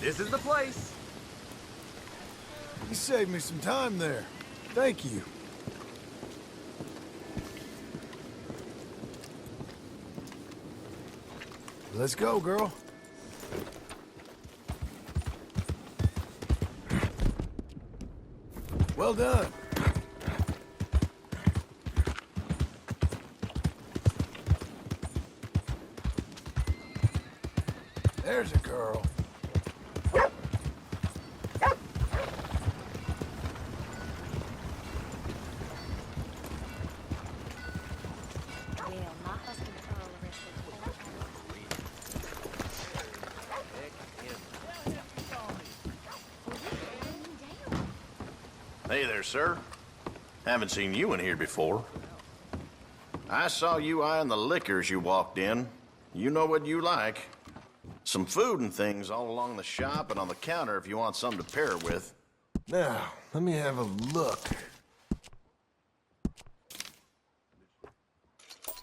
This is the place. You saved me some time there. Thank you. Let's go, girl. Well done. There's a girl. Hey there, sir. Haven't seen you in here before. I saw you eyeing the liquor as you walked in. You know what you like. Some food and things all along the shop and on the counter if you want something to pair it with. Now, let me have a look.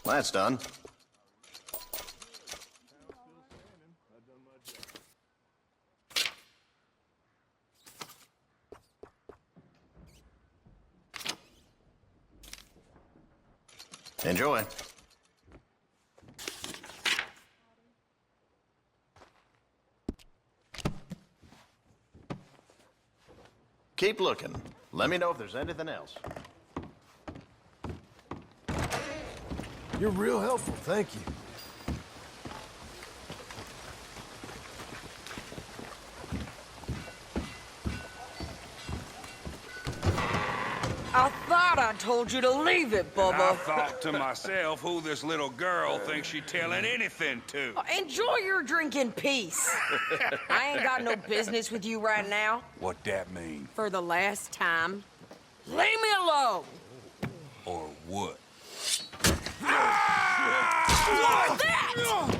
That's done. Enjoy. Keep looking. Let me know if there's anything else. You're real helpful, thank you. I thought I told you to leave it, And I Bubba. thought to myself who this little girl thinks she telling anything to. Enjoy your drink in peace. I ain't got no business with you right now. What that mean? For the last time, leave me alone. Or what? What's that?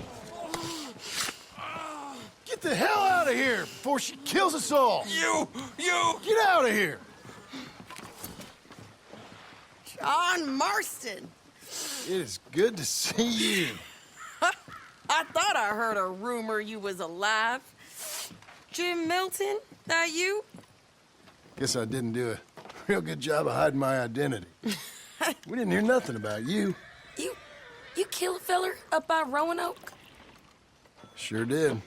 Get the hell out of here before she kills us all! You! Get out of here! John Marston. It is good to see you. I thought I heard a rumor you was alive. Jim Milton, that you? Guess I didn't do a real good job of hiding my identity. We didn't hear nothing about you. You kill a feller up by Roanoke? Sure did.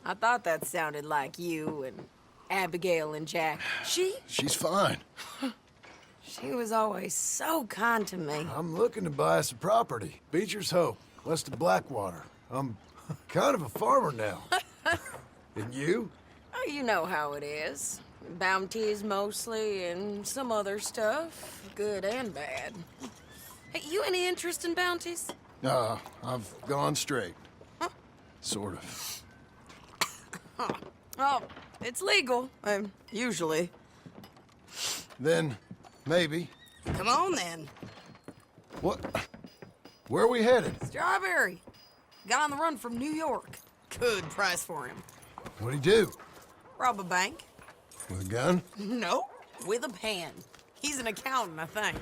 I thought that sounded like you and Abigail and Jack. She's fine. She was always so kind to me. I'm looking to buy us a property. Beecher's Hope, west of Blackwater. I'm kind of a farmer now. And you? Oh, you know how it is. Bounties mostly, and some other stuff, good and bad. Hey, you any interest in bounties? I've gone straight. Sort of. Oh, it's legal, usually. Then, maybe. Come on, then. What? Where are we headed? Strawberry. Got on the run from New York. Good price for him. What'd he do? Rob a bank? With a gun? No, with a pen. He's an accountant, I think.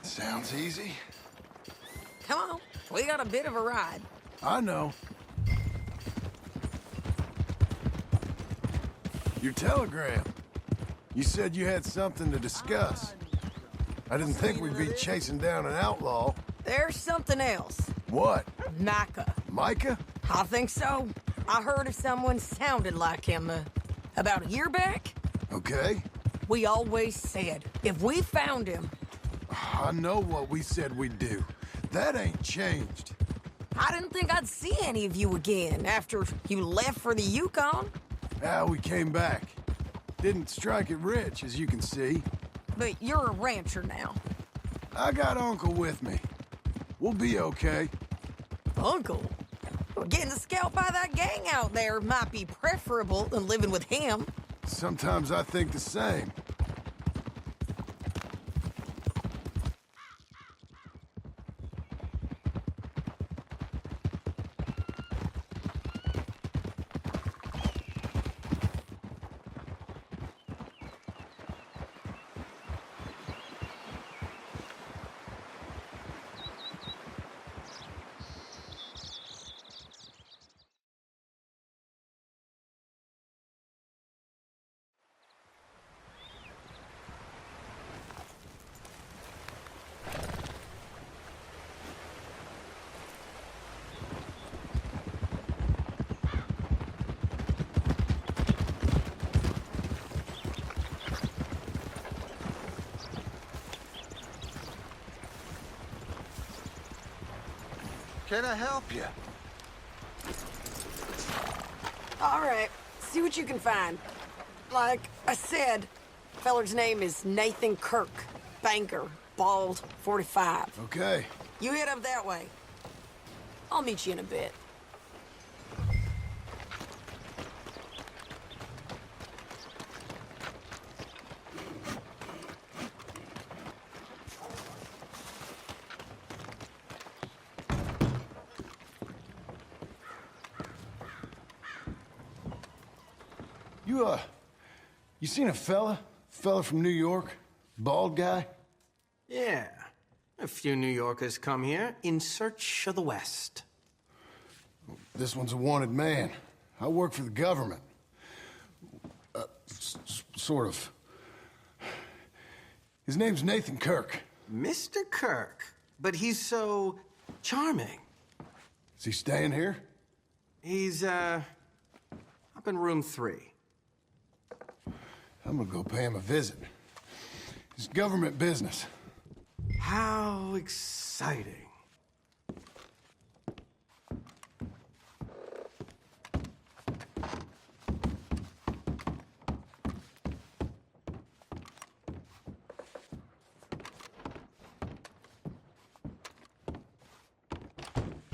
Sounds easy. Come on, we got a bit of a ride. I know. Your telegram. You said you had something to discuss. I didn't think we'd be chasing down an outlaw. There's something else. What? Micah. Micah? I think so. I heard of someone sounded like him about a year back. Okay. We always said, if we found him... I know what we said we'd do. That ain't changed. I didn't think I'd see any of you again after you left for the Yukon. Now we came back. Didn't strike it rich, as you can see. But you're a rancher now. I got Uncle with me. We'll be okay. Uncle? Well, getting scalped by that gang out there might be preferable than living with him. Sometimes I think the same. can I help you? All right, see what you can find. Like I said, feller's name is Nathan Kirk. Banker, bald, 45. Okay. You head up that way. I'll meet you in a bit. You seen a fella? Fella from New York? Bald guy? Yeah. A few New Yorkers come here in search of the West. This one's a wanted man. I work for the government. Sort of. His name's Nathan Kirk. Mr. Kirk? But he's so charming. Is he staying here? He's, up in room 3. I'm gonna go pay him a visit. It's government business. How exciting.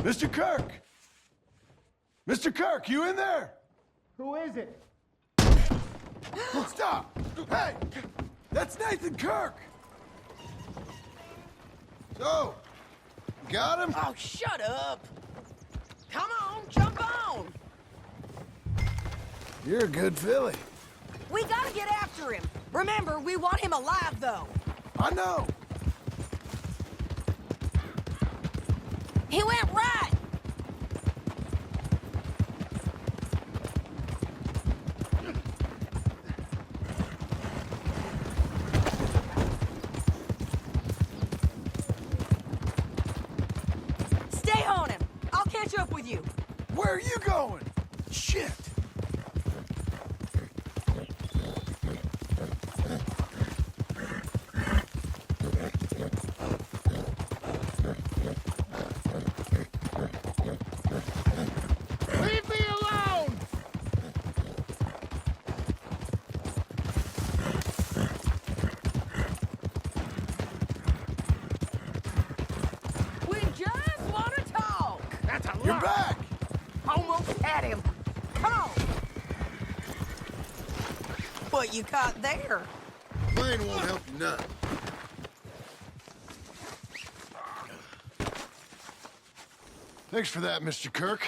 Mr. Kirk! Mr. Kirk, you in there? Who is it? Stop! Hey! That's Nathan Kirk! So, got him? Oh, shut up! Come on, jump on! You're a good filly. We gotta get after him. Remember, we want him alive, though. I know. He went right! Stay on him. I'll catch up with you. Where are you going? Shit! Leave me alone! We just want to talk. That's a You're lie. back! Almost had him. Come on. What you caught there? Plane won't help you none. Thanks for that, Mr. Kirk.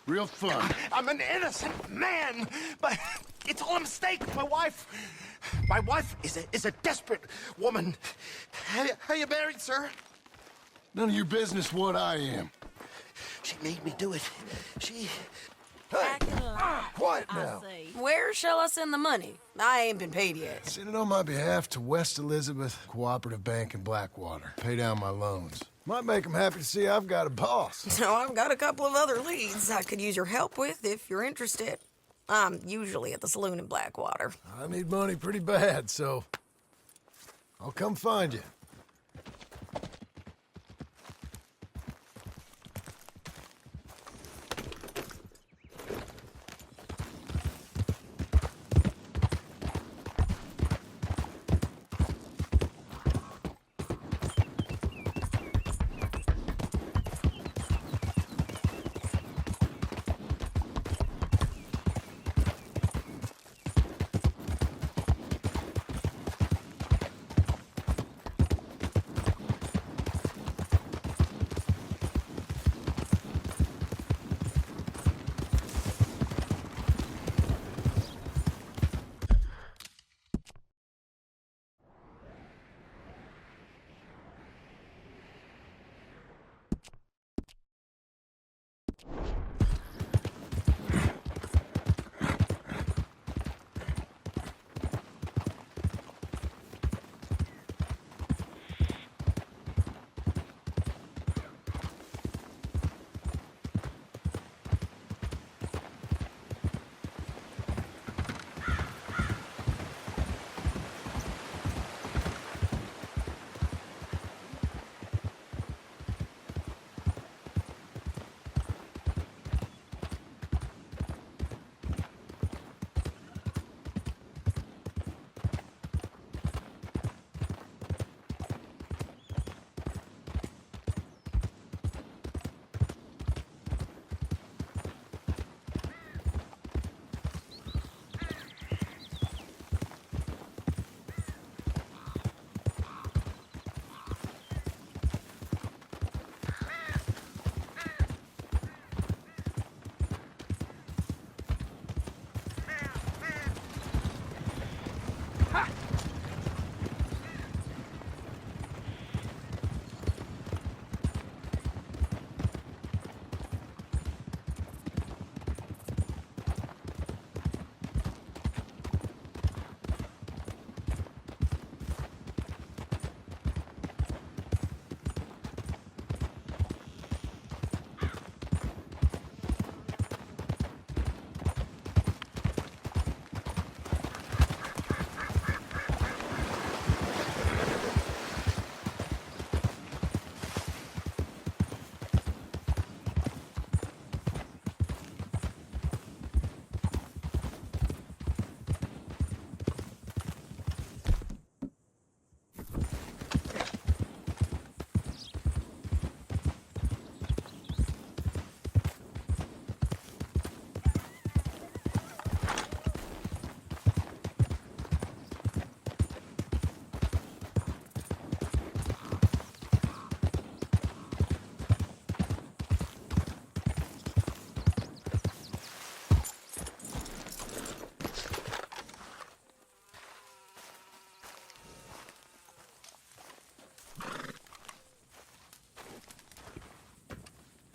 Real fun. I'm an innocent man, but it's all a mistake. My wife is a desperate woman. Are you married, sir? None of your business what I am. She made me do it. She... Quiet now. Where shall I send the money? I ain't been paid yet. Send it on my behalf to West Elizabeth Cooperative Bank in Blackwater. Pay down my loans. Might make them happy to see I've got a boss. So I've got a couple of other leads I could use your help with if you're interested. I'm usually at the saloon in Blackwater. I need money pretty bad, so I'll come find you.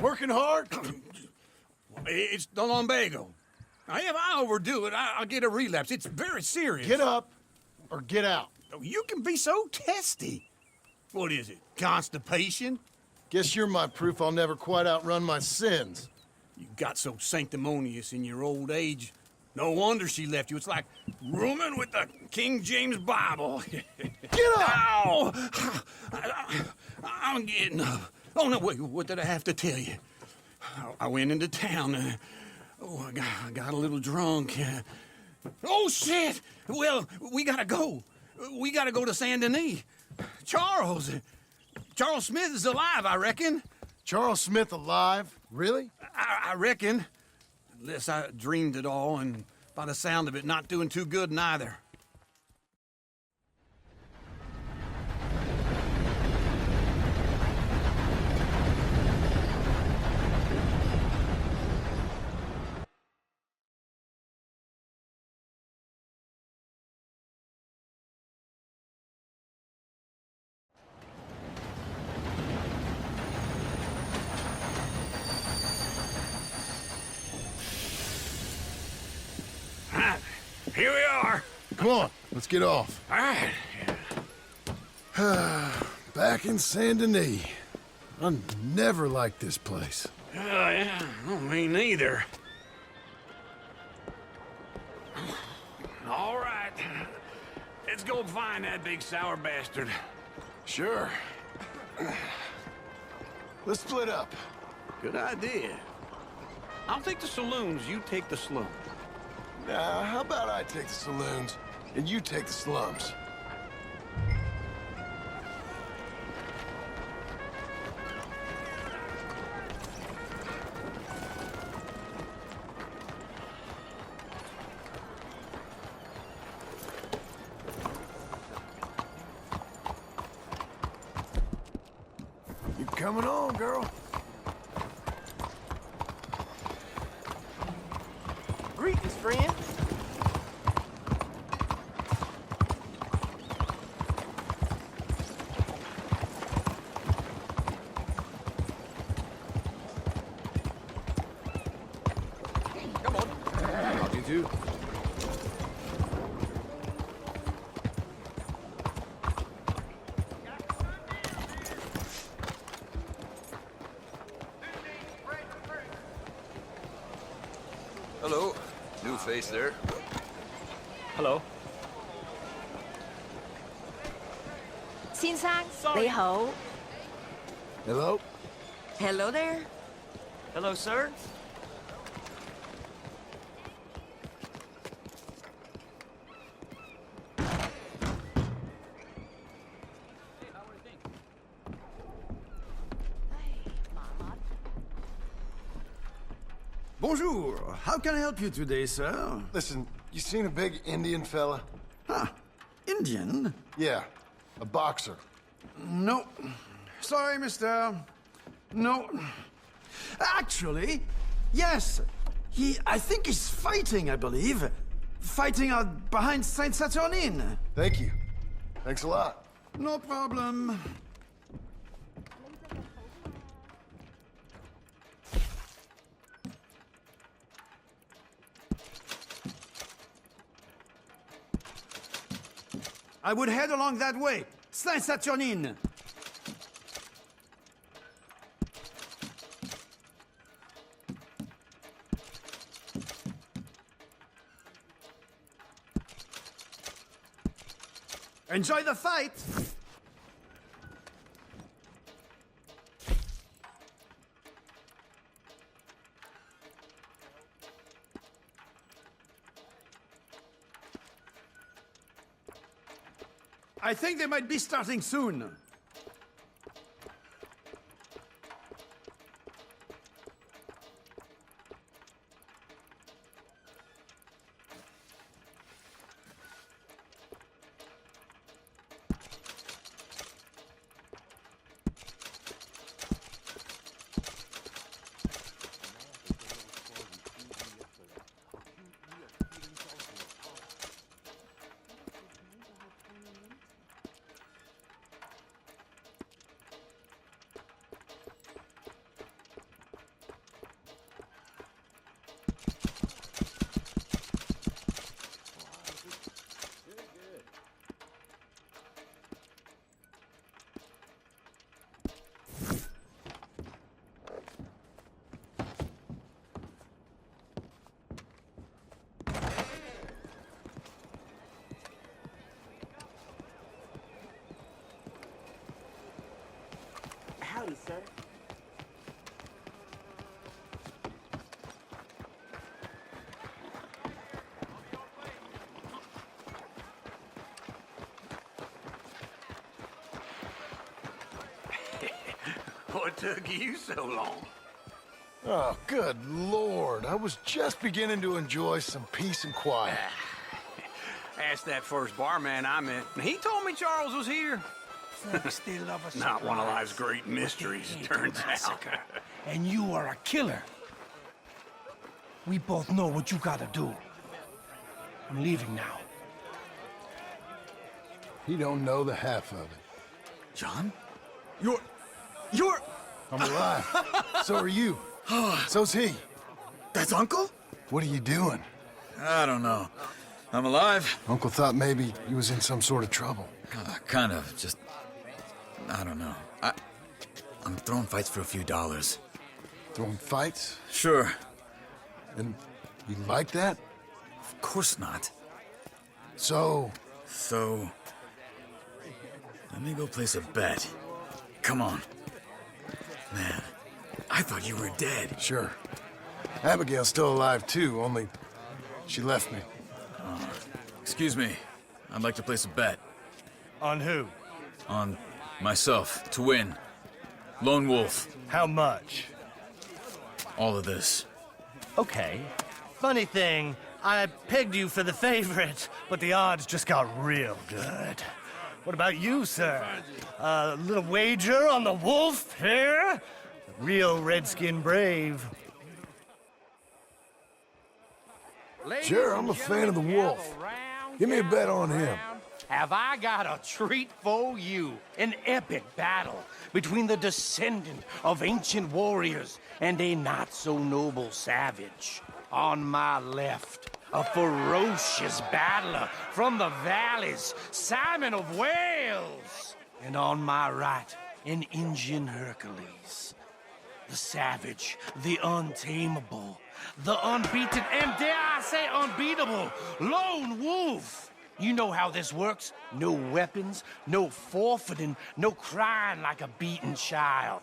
Working hard? It's the lumbago. Now, if I overdo it, I'll get a relapse. It's very serious. Get up or get out. Oh, you can be so testy. What is it, constipation? Guess you're my proof I'll never quite outrun my sins. You got so sanctimonious in your old age. No wonder she left you. It's like rooming with the King James Bible. Get up! Ow! I'm getting up. Oh, no, wait, what did I have to tell you? I went into town. I got a little drunk. Oh, shit! Well, we gotta go. We gotta go to Saint Denis. Charles Smith is alive, I reckon. Charles Smith alive? Really? I reckon. Unless I dreamed it all, and by the sound of it, not doing too good neither. Here we are. Come on, let's get off. All right. Back in Saint Denis. I never liked this place. Yeah, well, me neither. All right. Let's go find that big sour bastard. Sure. Let's split up. Good idea. I'll take the saloons, you take the slums. Now, how about I take the saloons and you take the slums? You coming on, girl? Greetings, friend. Come on. How do you do? Hello. New face there. Hello. 先生，你好。 Hello? Hello there. Hello, sir. Bonjour. How can I help you today, sir? Listen, you seen a big Indian fella? Ah, Indian? Yeah, a boxer. No. Sorry, mister. No. Actually, yes. I think he's fighting, I believe. Fighting out behind Saint Saturnine. Thank you. Thanks a lot. No problem. I would head along that way. Saint Saturnine. Enjoy the fight! I think they might be starting soon. Howdy, sir. What took you so long? Oh, good Lord. I was just beginning to enjoy some peace and quiet. Asked that first barman I met. He told me Charles was here. Folks still love us. Not one of life's great mysteries, turns out. And you are a killer. We both know what you gotta do. I'm leaving now. He don't know the half of it. John? You're... I'm alive. So are you. So's he. That's Uncle? What are you doing? I don't know. I'm alive. Uncle thought maybe he was in some sort of trouble. Kind of. Just... I don't know. I'm throwing fights for a few dollars. Throwing fights? Sure. And you like that? Of course not. So... So... Let me go place a bet. Come on. Man, I thought you were dead. Sure. Abigail's still alive, too, only she left me. Excuse me. I'd like to place a bet. On who? On myself, to win. Lone Wolf. How much? All of this. Okay. Funny thing, I pegged you for the favorite, but the odds just got real good. What about you, sir? A little wager on the wolf here? Real redskin brave. Sure, I'm a fan of the wolf. Give me a bet on him. Have I got a treat for you? An epic battle between the descendant of ancient warriors and a not-so-noble savage. On my left, a ferocious battler from the valleys, Simon of Wales. And on my right, an Indian Hercules. The savage, the untamable, the unbeaten, and dare I say unbeatable, Lone Wolf. You know how this works. No weapons, no forfeiting, no crying like a beaten child.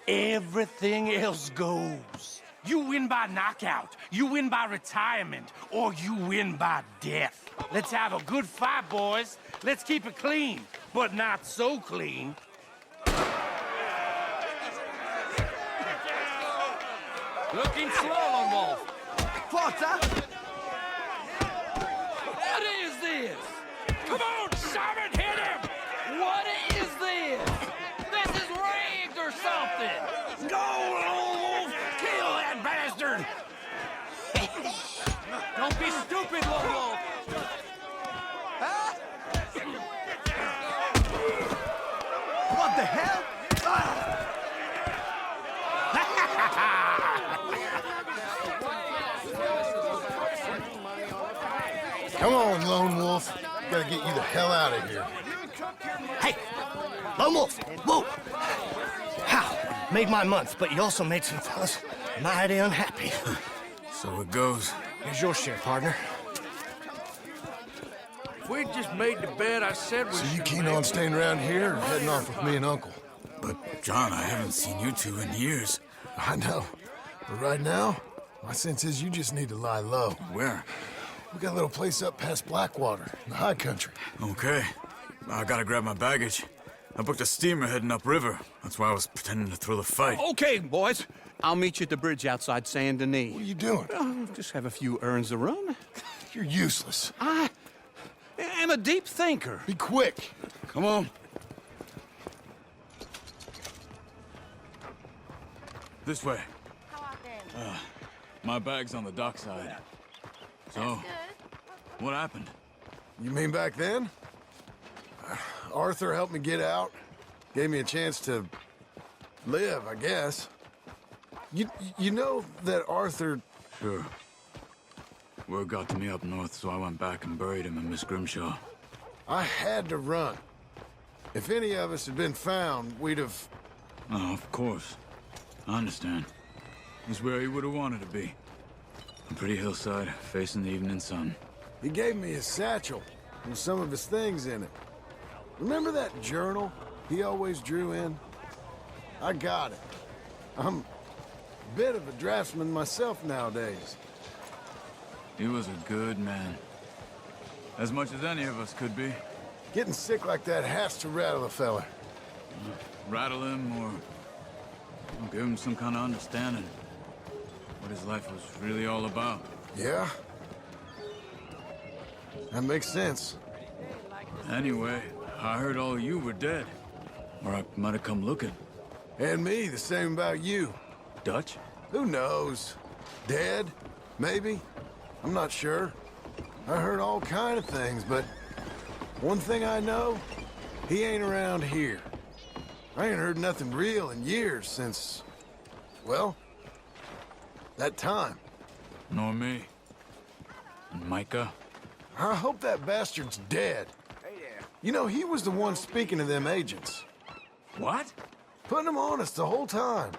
Everything else goes. You win by knockout, you win by retirement, or you win by death. Let's have a good fight, boys. Let's keep it clean, but not so clean. Looking slow, Lone Wolf. Porter! What is this? Come on, Simon, hit him! What is this? This is rigged or something! Go, Lone Wolf! Kill that bastard! Don't be stupid, Lone Wolf! What the hell? Come on, Lone Wolf. Gotta get you the hell out of here. Hey! Lone Wolf! Whoa! How? Made my month, but you also made some fellas mighty unhappy. So it goes. Here's your share, partner. If we just made the bet I said we So you should keen make, on staying around here or heading off with me and Uncle? But, John, I haven't seen you two in years. I know. But right now, my sense is you just need to lie low. Where? We got a little place up past Blackwater, in the high country. Okay. I gotta grab my baggage. I booked a steamer heading upriver. That's why I was pretending to throw the fight. Okay, boys. I'll meet you at the bridge outside Saint Denis. What are you doing? Just have a few errands to run. You're useless. I am a deep thinker. Be quick. Come on. This way. My bag's on the dockside. So, what happened? You mean back then? Arthur helped me get out. Gave me a chance to live, I guess. You know that Arthur... Sure. Word got to me up north, so I went back and buried him in Miss Grimshaw. I had to run. If any of us had been found, we'd have... Oh, of course. I understand. It's where he would have wanted to be. A pretty hillside, facing the evening sun. He gave me his satchel with some of his things in it. Remember that journal he always drew in? I got it. I'm a bit of a draftsman myself nowadays. He was a good man. As much as any of us could be. Getting sick like that has to rattle a fella. Rattle him or give him some kind of understanding. What his life was really all about. Yeah? That makes sense. Anyway, I heard all of you were dead. Or I might have come looking. And me, the same about you. Dutch? Who knows? Dead? Maybe? I'm not sure. I heard all kind of things, but one thing I know, he ain't around here. I ain't heard nothing real in years since, well, that time. Nor me. And Micah? I hope that bastard's dead. You know, he was the one speaking to them agents. What? Putting them on us the whole time.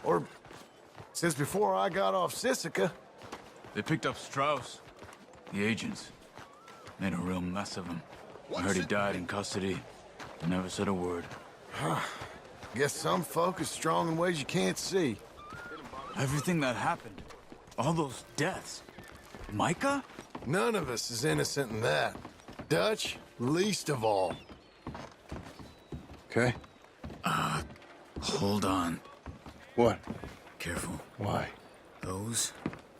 Or since before I got off Sisika. They picked up Strauss. The agents. Made a real mess of him. I heard he died in custody. Never said a word. Guess some folk is strong in ways you can't see. Everything that happened. All those deaths. Micah? None of us is innocent in that. Dutch, least of all. Okay? Hold on. What? Careful. Why? Those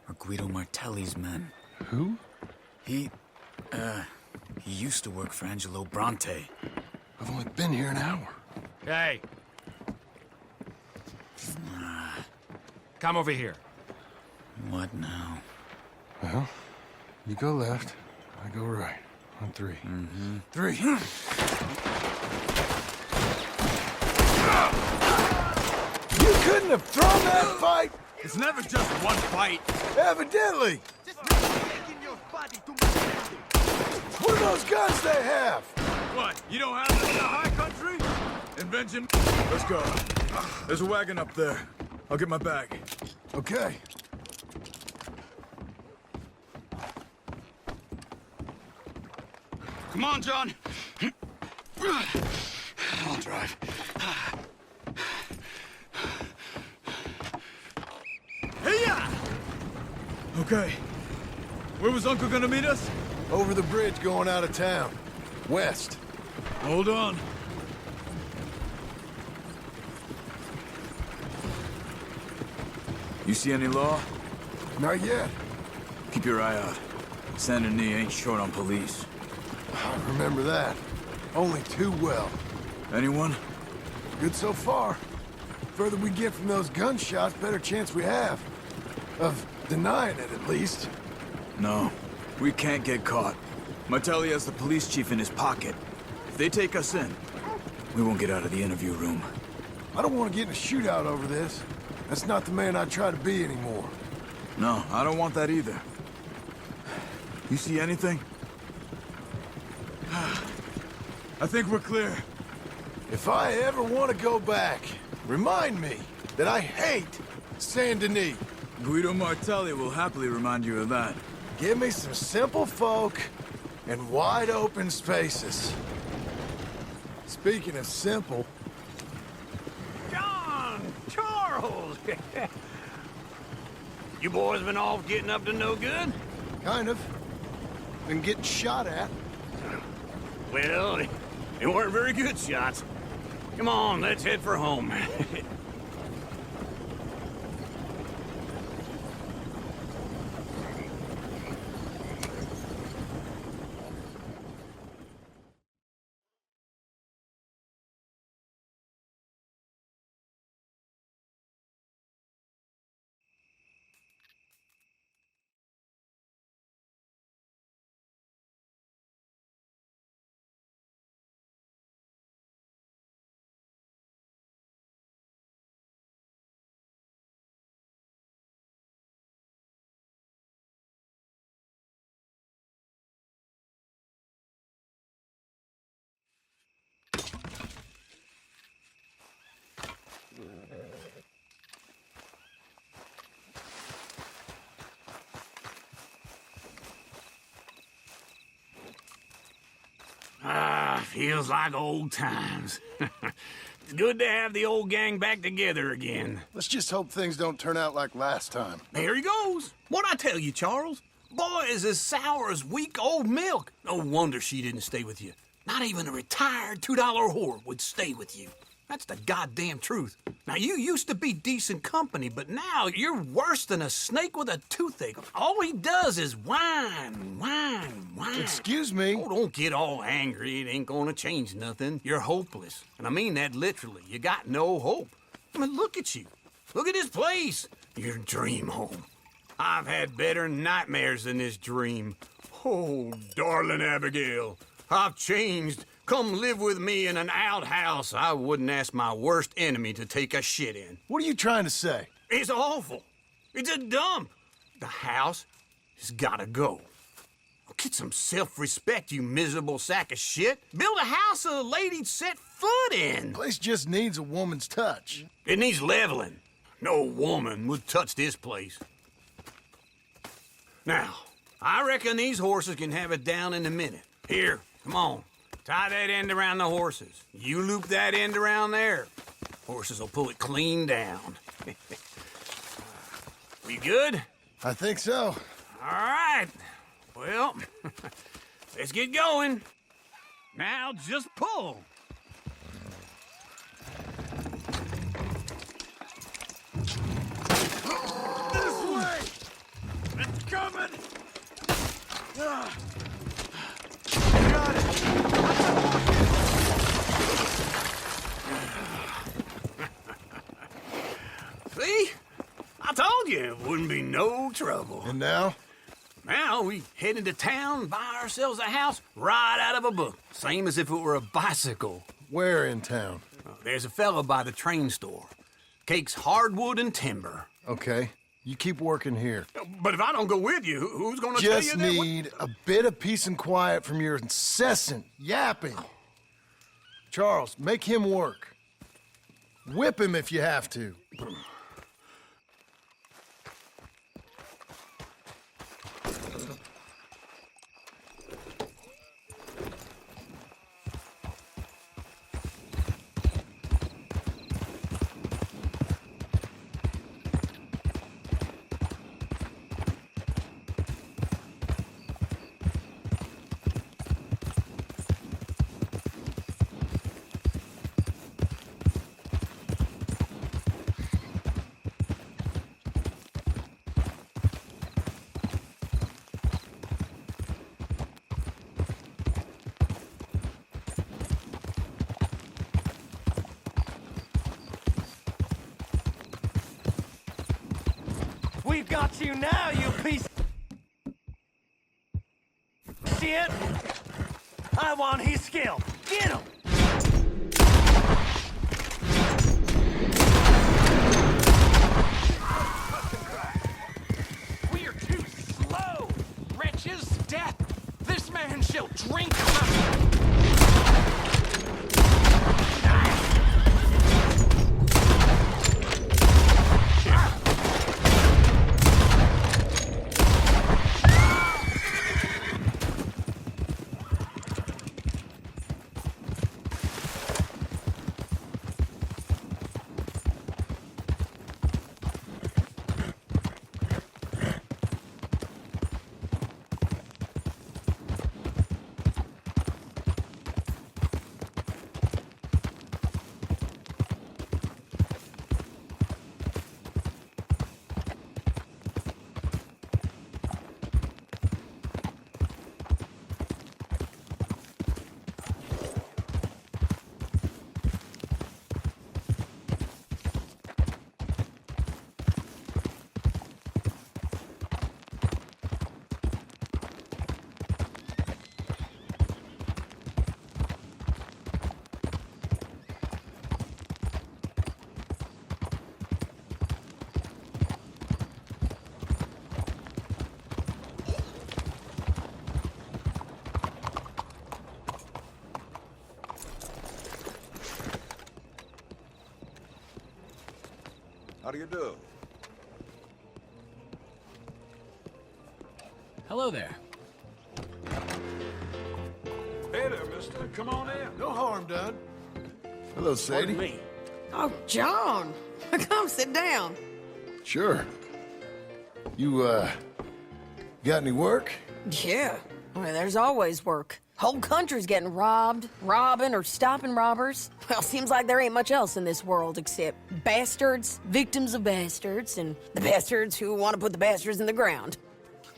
are Guido Martelli's men. Who? He used to work for Angelo Bronte. I've only been here an hour. Hey! Come over here. What now? Well, you go left, I go right. On three. Mm-hmm. 3. You couldn't have thrown that fight! It's never just one fight. Evidently! What are those guns they have? What? You don't have this in the high country? Invention? Let's go. There's a wagon up there. I'll get my bag. Okay. Come on, John. I'll drive. Hey-ya! Okay. Where was Uncle gonna meet us? Over the bridge going out of town. West. Hold on. You see any law? Not yet. Keep your eye out. Saint Denis ain't short on police. I remember that. Only too well. Anyone? Good so far. Further we get from those gunshots, better chance we have. Of denying it, at least. No. We can't get caught. Martelli has the police chief in his pocket. If they take us in, we won't get out of the interview room. I don't want to get in a shootout over this. That's not the man I try to be anymore. No, I don't want that either. You see anything? I think we're clear. If I ever want to go back, remind me that I hate Saint Denis. Guido Martelli will happily remind you of that. Give me some simple folk and wide open spaces. Speaking of simple... John! Charles! You boys been off getting up to no good? Kind of. Been getting shot at. Well, they weren't very good shots. Come on, let's head for home. Feels like old times. It's good to have the old gang back together again. Let's just hope things don't turn out like last time. There he goes. What'd I tell you, Charles? Boy is as sour as weak old milk. No wonder she didn't stay with you. Not even a retired $2 whore would stay with you. That's the goddamn truth. Now, you used to be decent company, but now you're worse than a snake with a toothache. All he does is whine. Excuse me? Oh, don't get all angry. It ain't gonna change nothing. You're hopeless. And I mean that literally. You got no hope. I mean, look at you. Look at this place. Your dream home. I've had better nightmares than this dream. Oh, darling Abigail, I've changed. Come live with me in an outhouse I wouldn't ask my worst enemy to take a shit in. What are you trying to say? It's awful. It's a dump. The house has gotta go. Get some self-respect, you miserable sack of shit. Build a house a lady'd set foot in. The place just needs a woman's touch. It needs leveling. No woman would touch this place. Now, I reckon these horses can have it down in a minute. Here, come on. Tie that end around the horses. You loop that end around there. Horses will pull it clean down. We good? I think so. All right. Well, let's get going. Now just pull. This way! It's coming! Got it! See? I told you it wouldn't be no trouble. And now? Now we head into town, buy ourselves a house right out of a book. Same as if it were a bicycle. Where in town? There's a fella by the train store. Cakes hardwood and timber. Okay. You keep working here. But if I don't go with you, who's gonna tell you Just that? need a bit of peace and quiet from your incessant yapping. Charles, make him work. Whip him if you have to. We've got you now, you piece of shit! I want his skill. Get him! We are too slow! Wretches, death! This man shall drink How do you do? Hello there. Hey there, mister. Come on in. No harm done. Hello, Sadie. Pardon me. Oh, John. Come sit down. Sure. You, got any work? Yeah. Well, there's always work. Whole country's getting robbed, robbing, or stopping robbers. Well, seems like there ain't much else in this world except bastards, victims of bastards, and the bastards who want to put the bastards in the ground.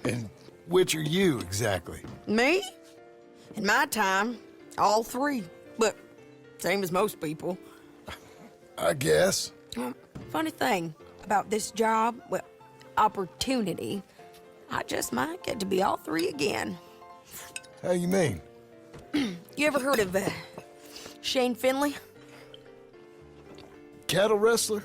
And which are you, exactly? Me? In my time, all three. But same as most people. I guess. Funny thing about this job, well, opportunity, I just might get to be all three again. How you mean? You ever heard of Shane Finley? Cattle wrestler?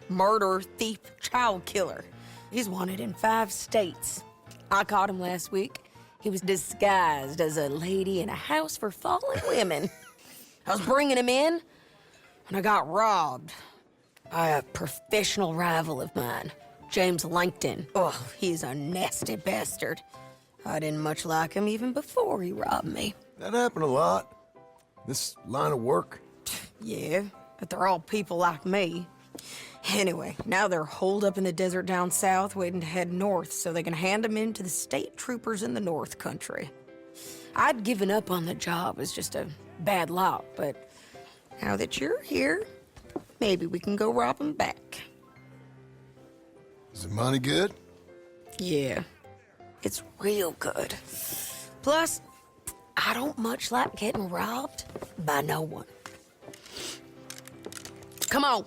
Murderer, thief, child killer. He's wanted in 5 states. I caught him last week. He was disguised as a lady in a house for fallen women. I was bringing him in, and I got robbed by a professional rival of mine, James Langton. Oh, he's a nasty bastard. I didn't much like him even before he robbed me. That happened a lot. This line of work. Yeah, but they're all people like me. Anyway, now they're holed up in the desert down south, waiting to head north so they can hand them in to the state troopers in the north country. I'd given up on the job as just a bad lot, but now that you're here, maybe we can go rob them back. Is the money good? Yeah, it's real good. Plus, I don't much like getting robbed by no one. Come on.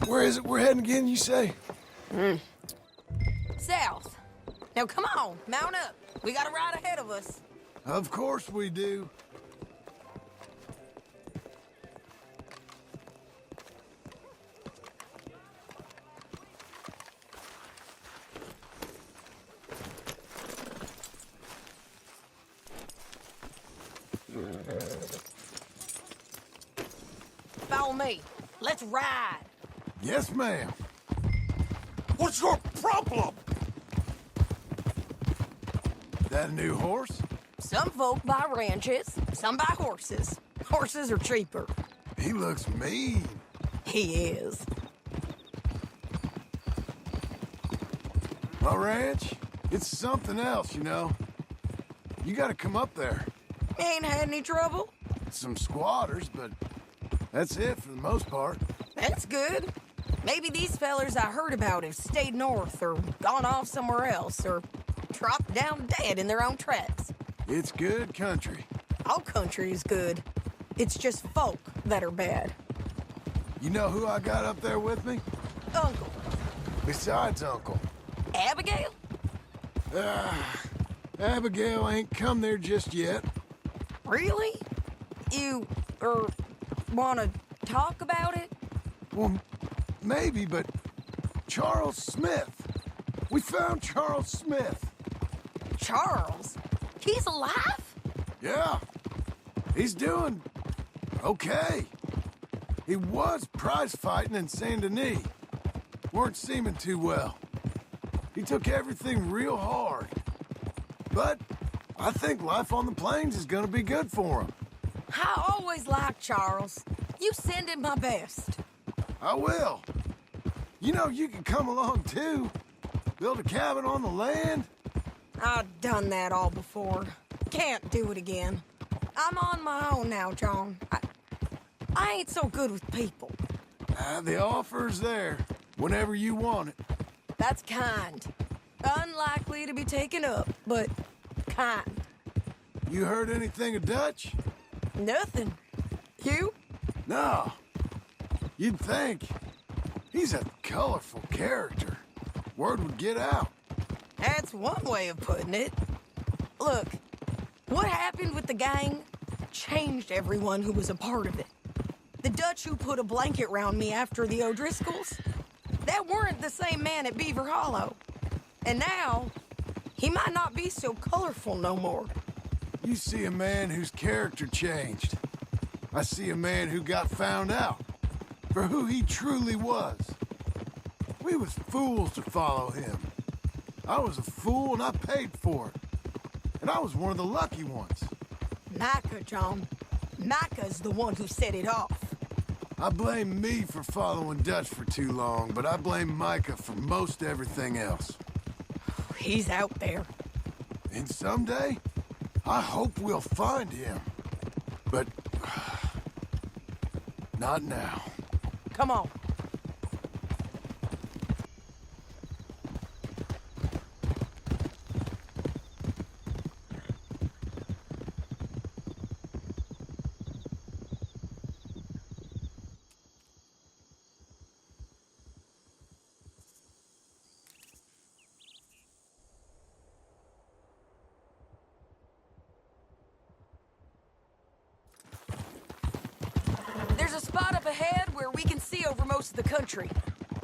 Where is it we're heading again, you say? South. Now come on, mount up. We got a ride ahead of us. Of course we do. Follow me. Let's ride. Yes, ma'am. What's your problem? That a new horse? Some folk buy ranches, some buy horses. Horses are cheaper. He looks mean. He is. My ranch, it's something else, you know. You gotta come up there. Ain't had any trouble? Some squatters, but that's it for the most part. That's good. Maybe these fellers I heard about have stayed north or gone off somewhere else or dropped down dead in their own tracks. It's good country. All country is good. It's just folk that are bad. You know who I got up there with me? Uncle. Besides Uncle. Abigail? Abigail ain't come there just yet. Really? You, wanna talk about it? Well, maybe, but Charles Smith. We found Charles Smith. Charles? He's alive? Yeah. He's doing okay. He was prize fighting in Saint Denis. Weren't seeming too well. He took everything real hard. But I think life on the plains is gonna be good for him. I always liked Charles. You send him my best. I will. You know, you can come along too. Build a cabin on the land. I've done that all before. Can't do it again. I'm on my own now, John. I ain't so good with people. The offer's there, whenever you want it. That's kind. Unlikely to be taken up, but kind. You heard anything of Dutch? Nothing. You? No. You'd think. He's a colorful character. Word would get out. That's one way of putting it. Look, what happened with the gang changed everyone who was a part of it. The Dutch who put a blanket round me after the O'Driscolls, that weren't the same man at Beaver Hollow. And now, he might not be so colorful no more. You see a man whose character changed. I see a man who got found out for who he truly was. We was fools to follow him. I was a fool and I paid for it. And I was one of the lucky ones. Micah, John. Micah's the one who set it off. I blame me for following Dutch for too long, but I blame Micah for most everything else. He's out there. And someday, I hope we'll find him. But... not now. Come on. There's a spot up ahead where we can see over most of the country.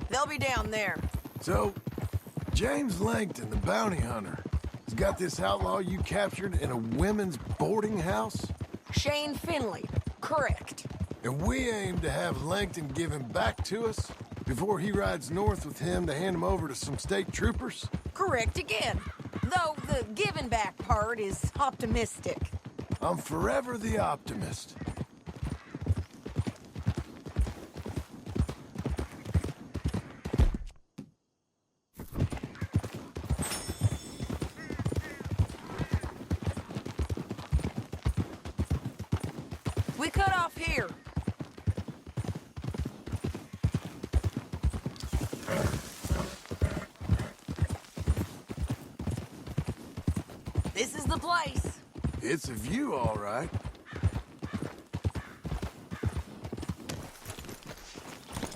They'll be down there. So, James Langton, the bounty hunter, has got this outlaw you captured in a women's boarding house? Shane Finley. Correct. And we aim to have Langton give him back to us before he rides north with him to hand him over to some state troopers? Correct again. Though the giving back part is optimistic. I'm forever the optimist. We cut off here. This is the place. It's a view, all right.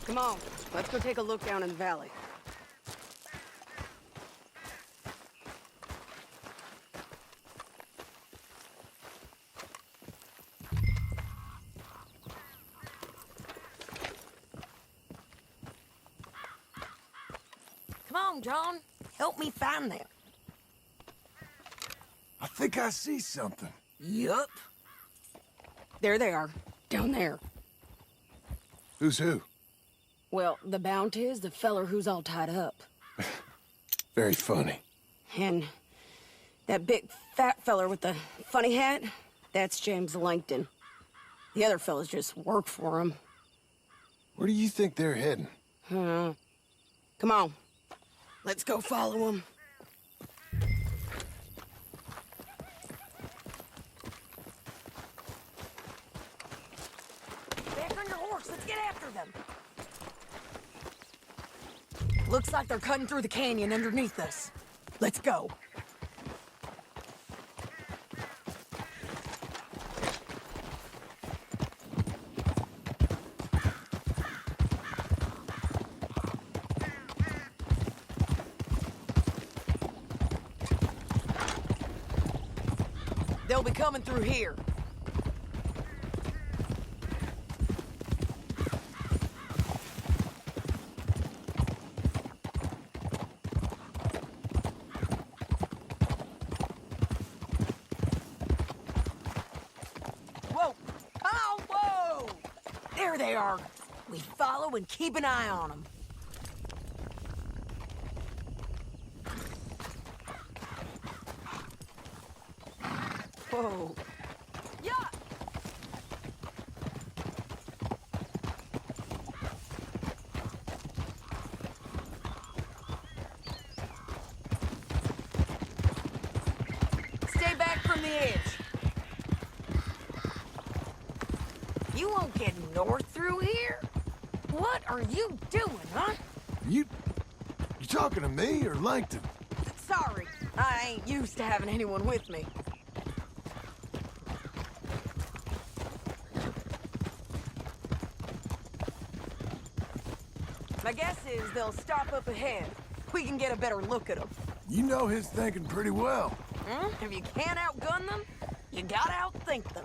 Come on, let's go take a look down in the valley. Come on, John. Help me find them. I think I see something. Yup. There they are, down there. Who's who? Well, the Bounty is the feller who's all tied up. Very funny. And that big fat feller with the funny hat, that's James Langton. The other fellas just work for him. Where do you think they're heading? Come on. Let's go follow them. Back on your horse. Let's get after them. Looks like they're cutting through the canyon underneath us. Let's go. They'll be coming through here. Whoa! Oh, whoa! There they are. We follow and keep an eye on them. Whoa. Yeah! Stay back from the edge. You won't get north through here? What are you doing, huh? You talking to me or Langton? Sorry, I ain't used to having anyone with me. My guess is they'll stop up ahead. We can get a better look at them. You know his thinking pretty well. If you can't outgun them, you gotta outthink them.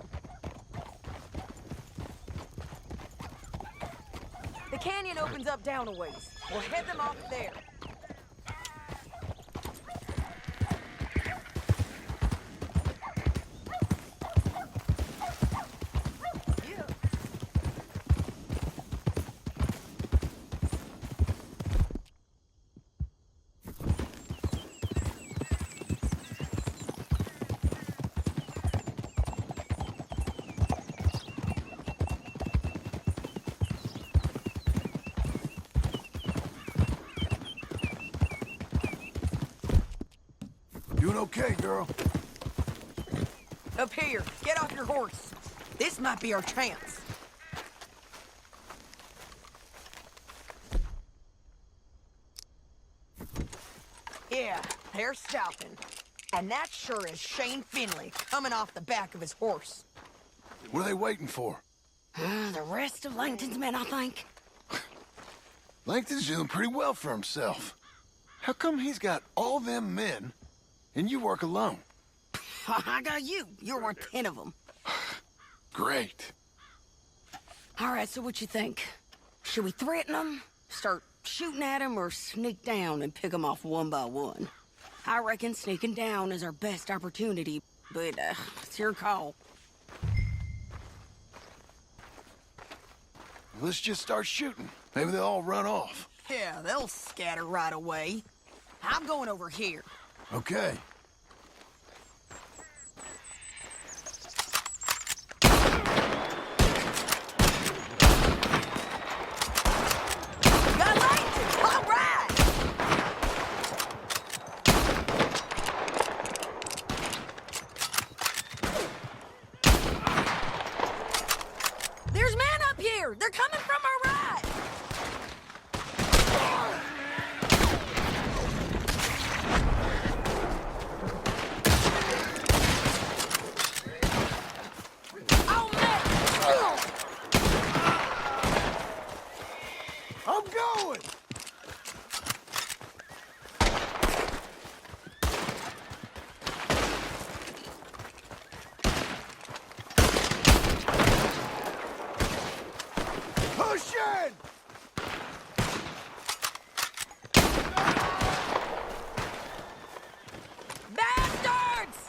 The canyon opens up down a ways. We'll head them off there. Doing okay, girl? Up here, get off your horse. This might be our chance. Yeah, they're stopping. And that sure is Shane Finley coming off the back of his horse. What are they waiting for? The rest of Langton's men, I think. Langton's doing pretty well for himself. How come he's got all them men, and you work alone? I got you. You're worth 10 of them. Great. All right, so what you think? Should we threaten them, start shooting at them, or sneak down and pick them off one by one? I reckon sneaking down is our best opportunity, but it's your call. Let's just start shooting. Maybe they'll all run off. Yeah, they'll scatter right away. I'm going over here. Okay. Got Langton! All right! There's men up here! They're coming from our right! Oh, man! I'm going! Push in! Bastards!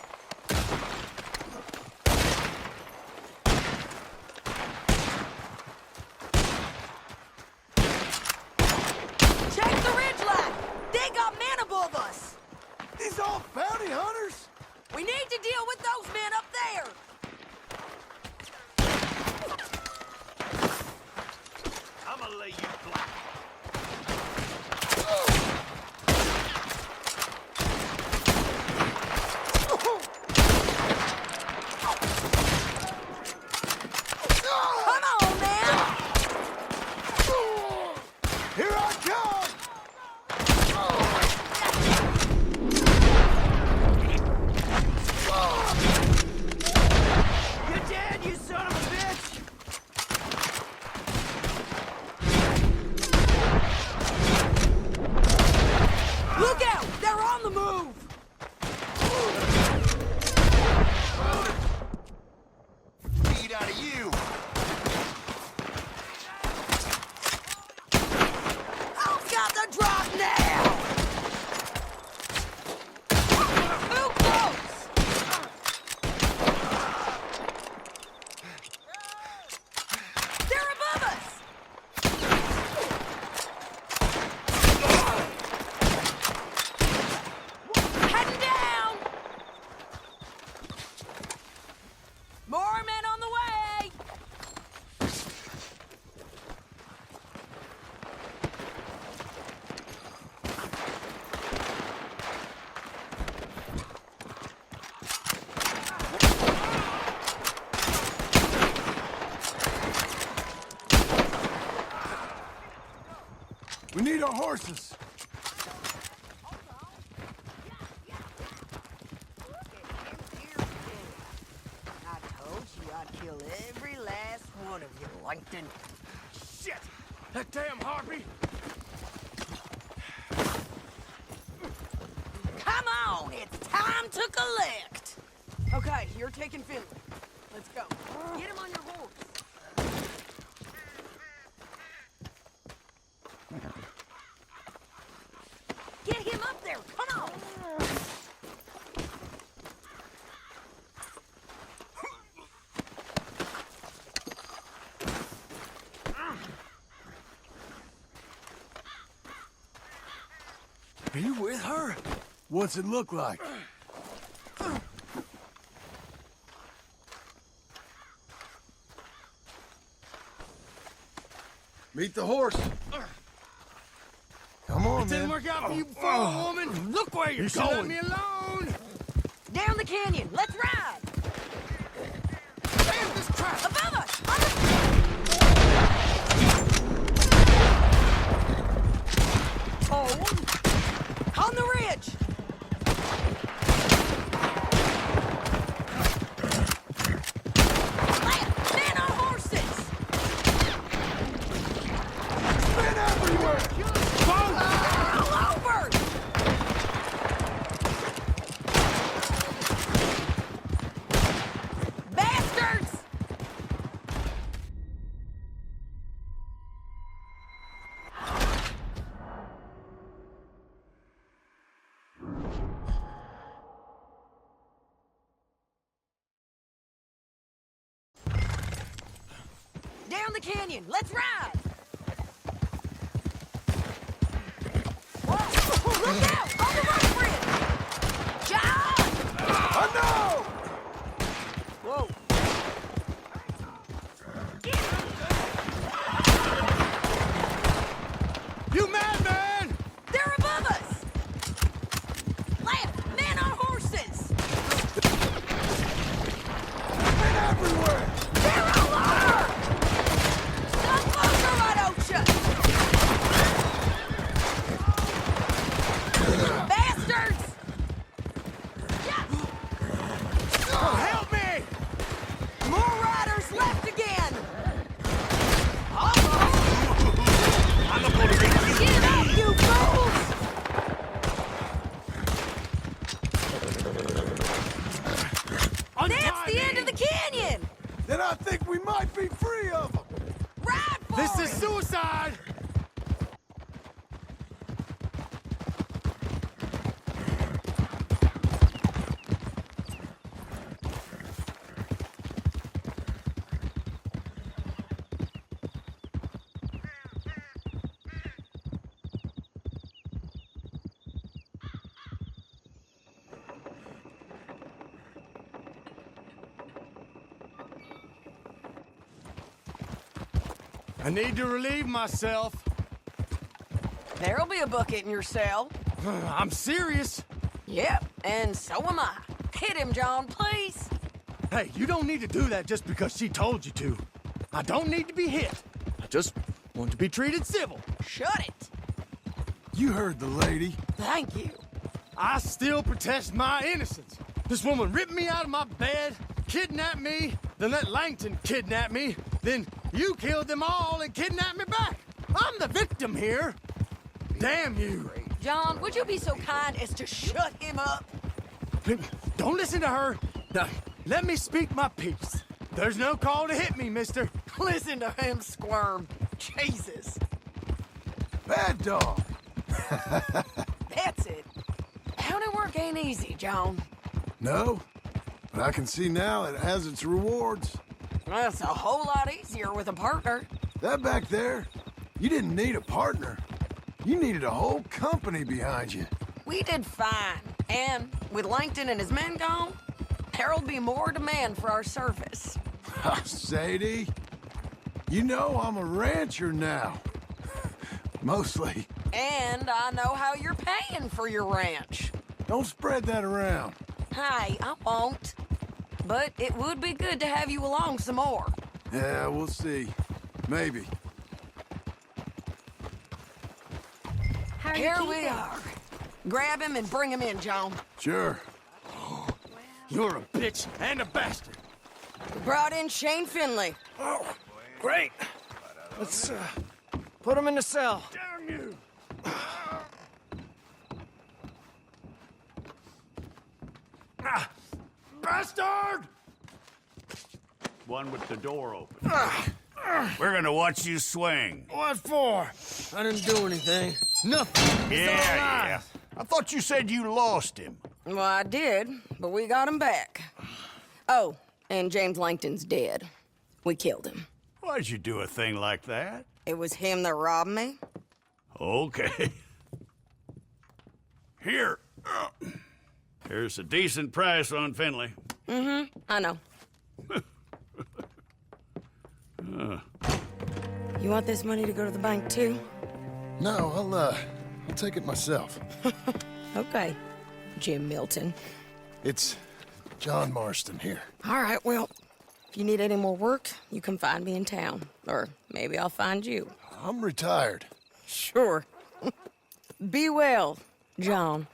Check the ridgeline! They got men above us! These all bounty hunters? We need to deal with those men up there! I'm gonna lay you flat. Come on, man! Here I come! You dead, you son of a bitch! Look out! They're on the move! Feed out of you. I've got the drop now! Too close! They're above us! Heading down! More men on the way! We need our horses. I told you I'd kill every last one of you, Langton. Shit! That damn harpy! Come on, it's time to collect. Okay, you're taking Finley. Let's go. Get him on your horse. Get him up there, come on. Are you with her? What's it look like? Meet the horse. Come on, Didn't man. work out for you before, woman! Look where you're going. Let me alone! Down the canyon. Let's ride. Damn this crap! Above us. On the ridge. Men on horses. Men everywhere! All over. Bastards. Down the canyon. Let's ride. Whoa. Look out! On the right bridge! John! I know! Whoa. You madman! They're above us! Left! Men on horses! Men everywhere! They're all over! Come closer, right, Ocha! Bastards! Oh, help me! More riders left again! Get up, you fools! That's the end of the canyon! Then I think we might be free of them! Ride for This it! is suicide! I need to relieve myself. There'll be a bucket in your cell. I'm serious. Yep, and so am I. Hit him, John, please. Hey, you don't need to do that just because she told you to. I don't need to be hit. I just want to be treated civil. Shut it. You heard the lady. Thank you. I still protest my innocence. This woman ripped me out of my bed, kidnapped me, then let Langton kidnap me, then you killed them all and kidnapped me back. I'm the victim here. Damn you. John, would you be so kind as to shut him up? Don't listen to her. Now, let me speak my piece. There's no call to hit me, mister. Listen to him squirm. Jesus. Bad dog. That's it. County work ain't easy, John. No, but I can see now it has its rewards. That's a whole lot easier with a partner. That back there, you didn't need a partner. You needed a whole company behind you. We did fine. And with Langton and his men gone, there'll be more demand for our service. Sadie, you know I'm a rancher now. Mostly. And I know how you're paying for your ranch. Don't spread that around. Hey, I won't. But it would be good to have you along some more. Yeah, we'll see. Maybe. Here we are. Grab him and bring him in, John. Sure. You're a bitch and a bastard. We brought in Shane Finley. Oh, great. Let's put him in the cell. Damn you! Bastard! One with the door open. We're gonna watch you swing. What for? I didn't do anything. Nothing. Yeah. I thought you said you lost him. Well, I did, but we got him back. Oh, and James Langton's dead. We killed him. Why'd you do a thing like that? It was him that robbed me. Okay. Here. Here's a decent price on Finley. Mm-hmm, I know. You want this money to go to the bank, too? No, I'll take it myself. Okay, Jim Milton. It's John Marston here. All right, well, if you need any more work, you can find me in town. Or maybe I'll find you. I'm retired. Sure. Be well, John.